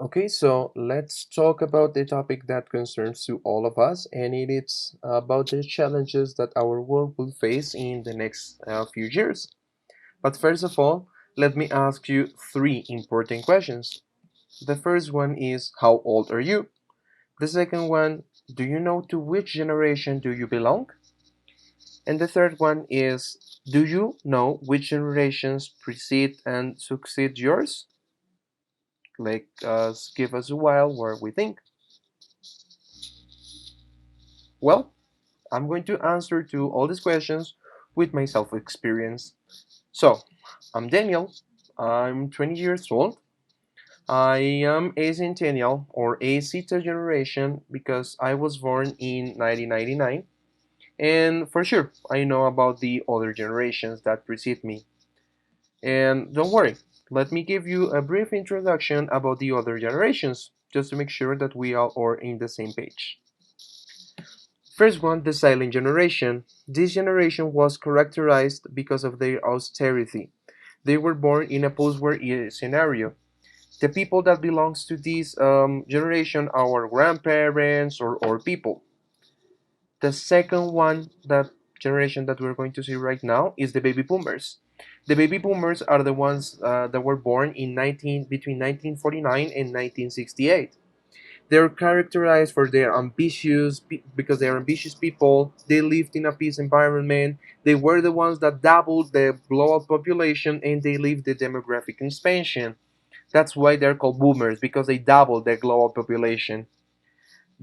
Okay, so let's talk about the topic that concerns to all of us, and it is about the challenges that our world will face in the next few years. But first of all, let me ask you three important questions. The first one is, how old are you? The second one, do you know to which generation do you belong? And the third one is, do you know which generations precede and succeed yours? Give us a while where we think. Well, I'm going to answer to all these questions with my self experience. So, I'm Daniel. I'm 20 years old. I am a Centennial or a Zeta generation because I was born in 1999. And for sure, I know about the other generations that precede me. And don't worry, let me give you a brief introduction about the other generations, just to make sure that we all are in the same page. First one, the silent generation. This generation was characterized because of their austerity. They were born in a post-war scenario. The people that belongs to this generation are our grandparents or people. The second one, that generation that we're going to see right now, is the baby boomers. The baby boomers are the ones that were born in between 1949 and 1968. They're characterized for their because they are ambitious people. They lived in a peace environment. They were the ones that doubled the global population, and they lived the demographic expansion. That's why they're called boomers, because they doubled the global population.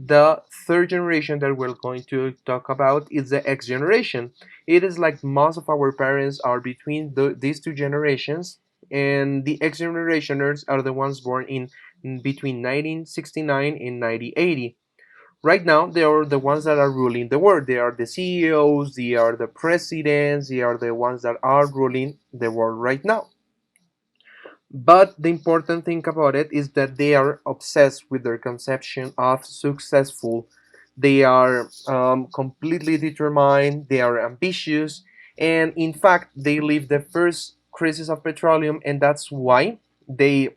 The third generation that we're going to talk about is the X generation. It is like most of our parents are between these two generations, and the X generationers are the ones born in between 1969 and 1980. Right now, they are the ones that are ruling the world. They are the CEOs, they are the presidents, they are the ones that are ruling the world right now. But the important thing about it is that they are obsessed with their conception of successful. They are completely determined, they are ambitious, and in fact, they lived the first crisis of petroleum, and that's why they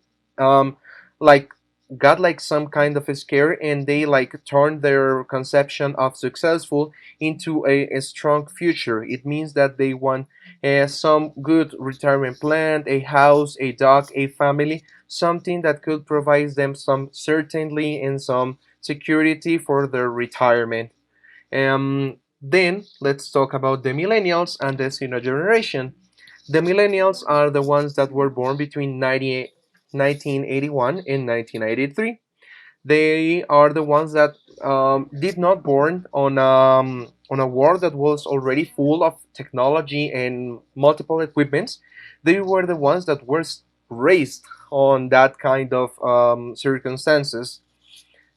like got like some kind of a scare, and they like turned their conception of successful into a strong future. It means that they want some good retirement plan, a house, a dog, a family, something that could provide them some certainty and some security for their retirement. Then let's talk about the millennials and the senior generation. The millennials are the ones that were born between 1981 and 1983. They are the ones that did not born on a world that was already full of technology and multiple equipments. They were the ones that were raised on that kind of circumstances.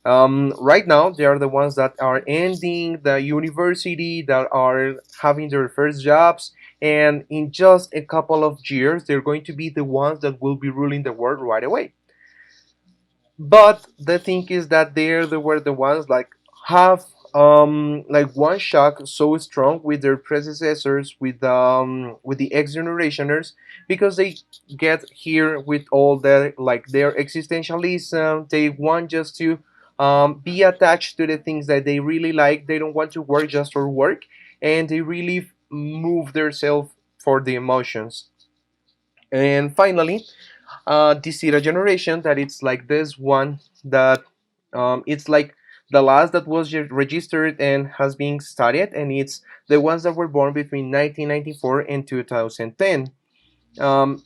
Right now, they are the ones that are ending the university, that are having their first jobs, and in just a couple of years, they're going to be the ones that will be ruling the world right away. But the thing is that were the ones like have like one shock so strong with their predecessors, with the ex generationers, because they get here with all the like their existentialism. They want just to be attached to the things that they really like. They don't want to work just for work, and they really move themselves for the emotions. And finally, this Zeta generation, that it's like this one that it's like the last that was registered and has been studied, and it's the ones that were born between 1994 and 2010.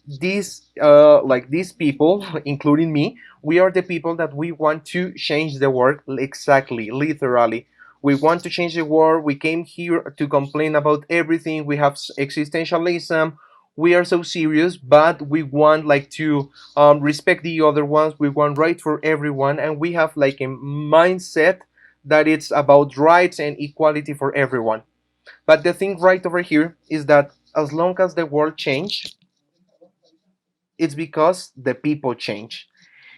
These people, including me, we are the people that we want to change the world, exactly, literally. We want to change the world. We came here to complain about everything. We have existentialism. We are so serious, but we want like to respect the other ones. We want right for everyone, and we have like a mindset that it's about rights and equality for everyone. But the thing right over here is that as long as the world change, it's because the people change.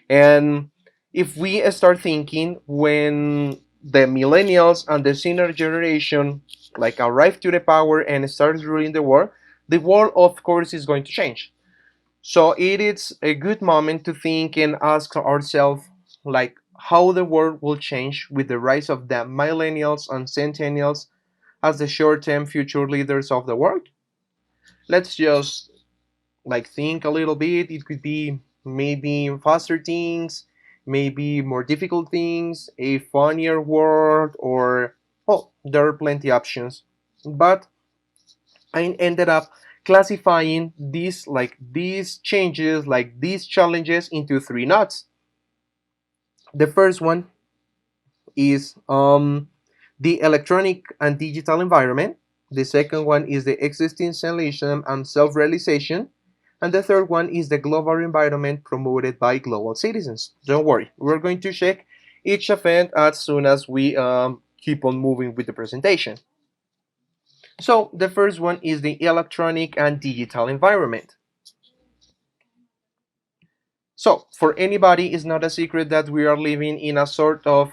And if we start thinking, when the millennials and the senior generation arrive to the power and start ruling the world of course is going to change. So it is a good moment to think and ask ourselves like how the world will change with the rise of the millennials and centennials as the short-term future leaders of the world. Let's just like think a little bit. It could be maybe faster things, maybe more difficult things, a funnier world, or well, there are plenty options. But I ended up classifying these changes, like these challenges, into three knots. The first one is the electronic and digital environment. The second one is the existentialism and self-realization. And the third one is the global environment promoted by global citizens. Don't worry, we're going to check each event as soon as we keep on moving with the presentation. So the first one is the electronic and digital environment. So for anybody, it's not a secret that we are living in a sort of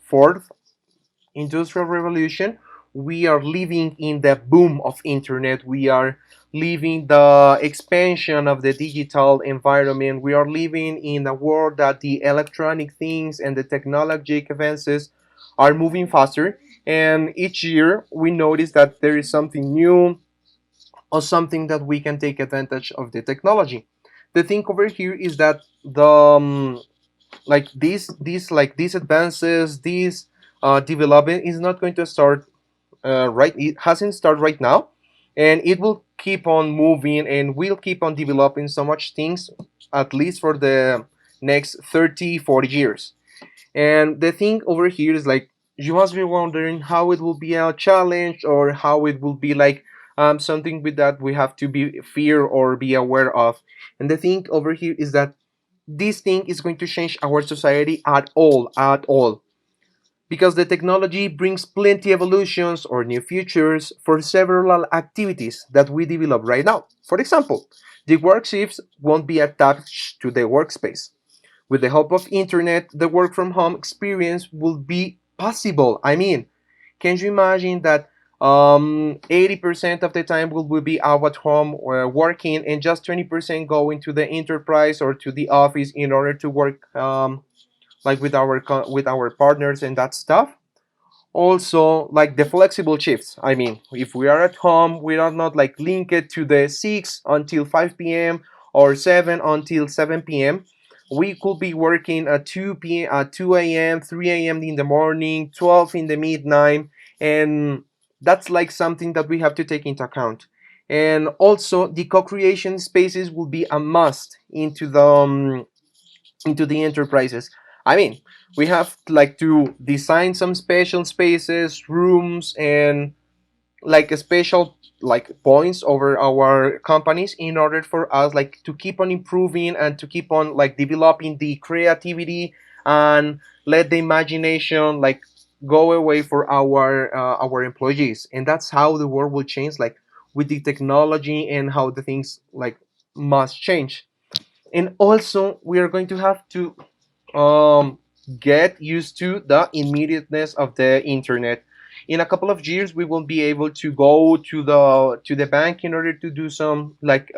fourth industrial revolution. We are living in the boom of internet. We are living the expansion of the digital environment. We are living in a world that the electronic things and the technological advances are moving faster. And each year we notice that there is something new or something that we can take advantage of the technology. The thing over here is that the like these advances, these development is not going to start right. It hasn't started right now, and it will keep on moving and will keep on developing so much things at least for the next 30, 40 years. And the thing over here is like you must be wondering how it will be a challenge or how it will be like something with that we have to be fear or be aware of. And the thing over here is that this thing is going to change our society at all, because the technology brings plenty evolutions or new features for several activities that we develop right now. For example, the work shifts won't be attached to the workspace. With the help of internet, the work from home experience will be possible. I mean, can you imagine that 80% of the time will be out at home working and just 20% going to the enterprise or to the office in order to work like with our partners and that stuff. Also like the flexible shifts. I mean, if we are at home, we are not like linked to the 6 until 5 p.m or 7 until 7 p.m. We could be working at 2 p.m, at 2 a.m, 3 a.m in the morning, 12 in the midnight. And that's like something that we have to take into account. And also the co-creation spaces will be a must into the enterprises. I mean, we have like to design some special spaces, rooms, and like a special like points over our companies in order for us like to keep on improving and to keep on like developing the creativity and let the imagination like go away for our employees. And that's how the world will change, like with the technology and how the things like must change. And also we are going to have to um, get used to the immediateness of the internet. In a couple of years, we will be able to go to the bank in order to do some like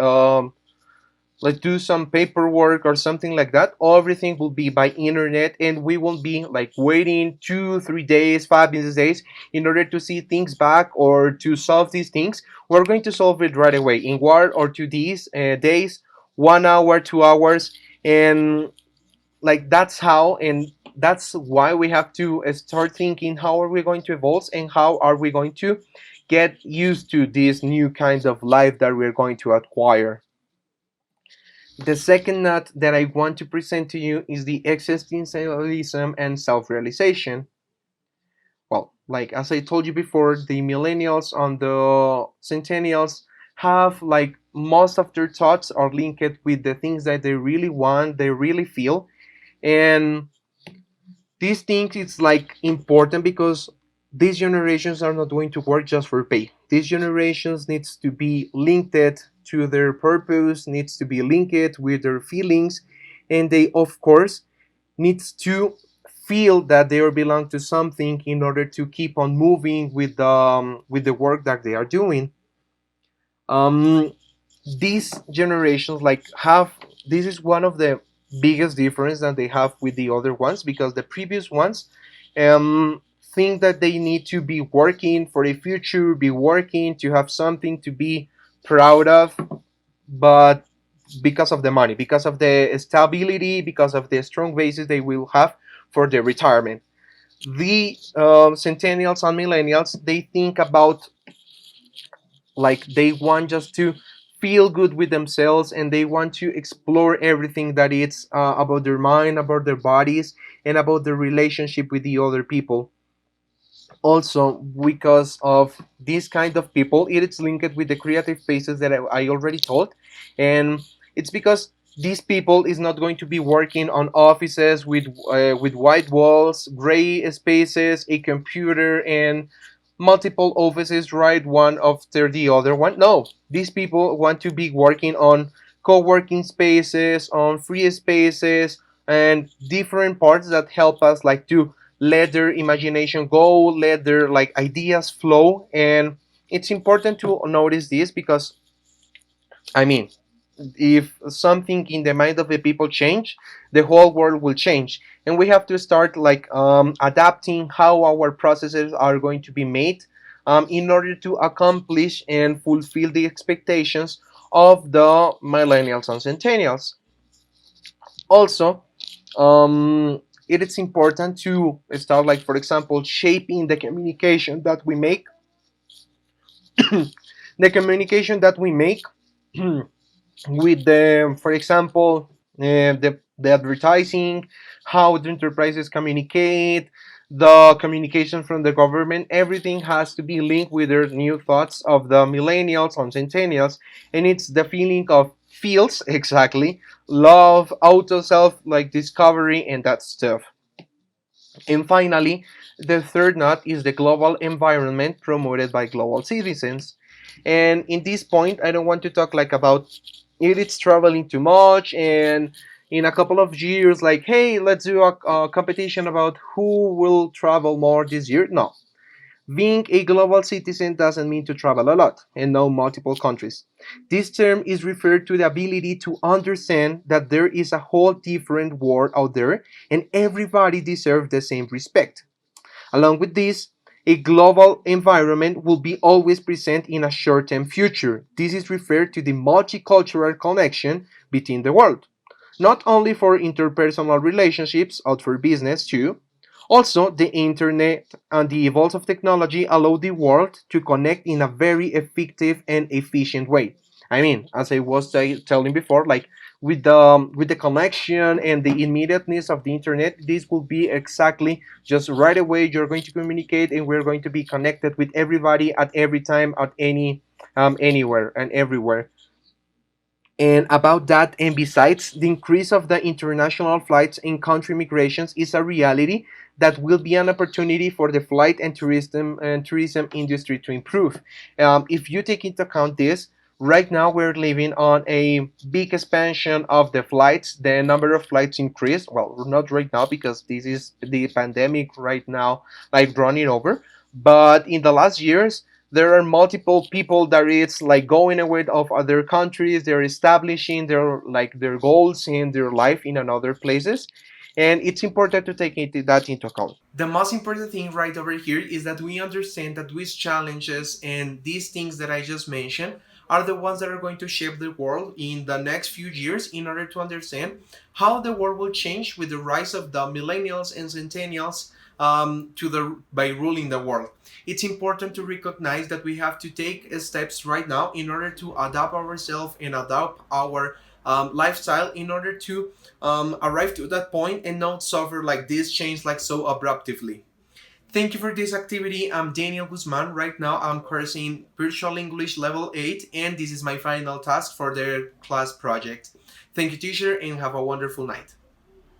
do some paperwork or something like that. Everything will be by internet, and we won't be like waiting 2 3 days 5 business days in order to see things back or to solve these things. We're going to solve it right away in 1 or 2 days, 1 hour 2 hours. And like that's how, and that's why we have to start thinking how are we going to evolve and how are we going to get used to this new kind of life that we're going to acquire. The second nut that I want to present to you is the existentialism and self-realization. Well, like as I told you before, the millennials and the centennials have like most of their thoughts are linked with the things that they really want, they really feel. And these things it's like important because these generations are not going to work just for pay. These generations needs to be linked to their purpose, needs to be linked with their feelings, and they of course needs to feel that they belong to something in order to keep on moving with the work that they are doing. um, these generations like have, this is one of the biggest difference that they have with the other ones, because the previous ones think that they need to be working for a future, be working to have something to be proud of, but because of the money, because of the stability, because of the strong basis they will have for their retirement. The centennials and millennials, they think about, like, they want just to feel good with themselves, and they want to explore everything that it's about their mind, about their bodies, and about their relationship with the other people. Also, because of this kind of people, it is linked with the creative spaces that I already told. And it's because these people is not going to be working on offices with white walls, gray spaces, a computer, and multiple offices right one after the other one. No, these people want to be working on co-working spaces, on free spaces, and different parts that help us like to let their imagination go, let their like ideas flow. And it's important to notice this because, I mean, if something in the mind of the people change, the whole world will change, and we have to start like adapting how our processes are going to be made in order to accomplish and fulfill the expectations of the millennials and centennials. Also, it is important to start, like, for example, shaping the communication that we make. The communication that we make with the, for example, the advertising, how the enterprises communicate, the communication from the government, everything has to be linked with their new thoughts of the millennials and centennials. And it's the feeling of feels exactly, love, auto self like discovery, and that stuff. And finally, the third node is the global environment promoted by global citizens. And in this point, I don't want to talk like about it is traveling too much, and in a couple of years, like, hey, let's do a competition about who will travel more this year. No, being a global citizen doesn't mean to travel a lot and know multiple countries. This term is referred to the ability to understand that there is a whole different world out there, and everybody deserves the same respect. Along with this, a global environment will be always present in a short-term future. This is referred to the multicultural connection between the world, not only for interpersonal relationships, but for business too. Also, the internet and the evolve of technology allow the world to connect in a very effective and efficient way. I mean, as I was telling before, like with the connection and the immediateness of the internet, this will be exactly just right away. You're going to communicate, and we're going to be connected with everybody at every time, at any anywhere and everywhere. And about that, and besides, the increase of the international flights and country migrations is a reality that will be an opportunity for the flight and tourism industry to improve. If you take into account this, right now we're living on a big expansion of the flights. The number of flights increased. Well, not right now because this is the pandemic right now, like running over. But in the last years, there are multiple people that it's like going away of other countries. They're establishing their goals in their life in another places, and it's important to take that into account. The most important thing right over here is that we understand that these challenges and these things that I just mentioned are the ones that are going to shape the world in the next few years, in order to understand how the world will change with the rise of the millennials and centennials to the by ruling the world. It's important to recognize that we have to take steps right now in order to adapt ourselves and adapt our lifestyle in order to arrive to that point and not suffer like this change like so abruptly. Thank you for this activity. I'm Daniel Guzman. Right now I'm cursing Virtual English Level 8, and this is my final task for the class project. Thank you, teacher, and have a wonderful night.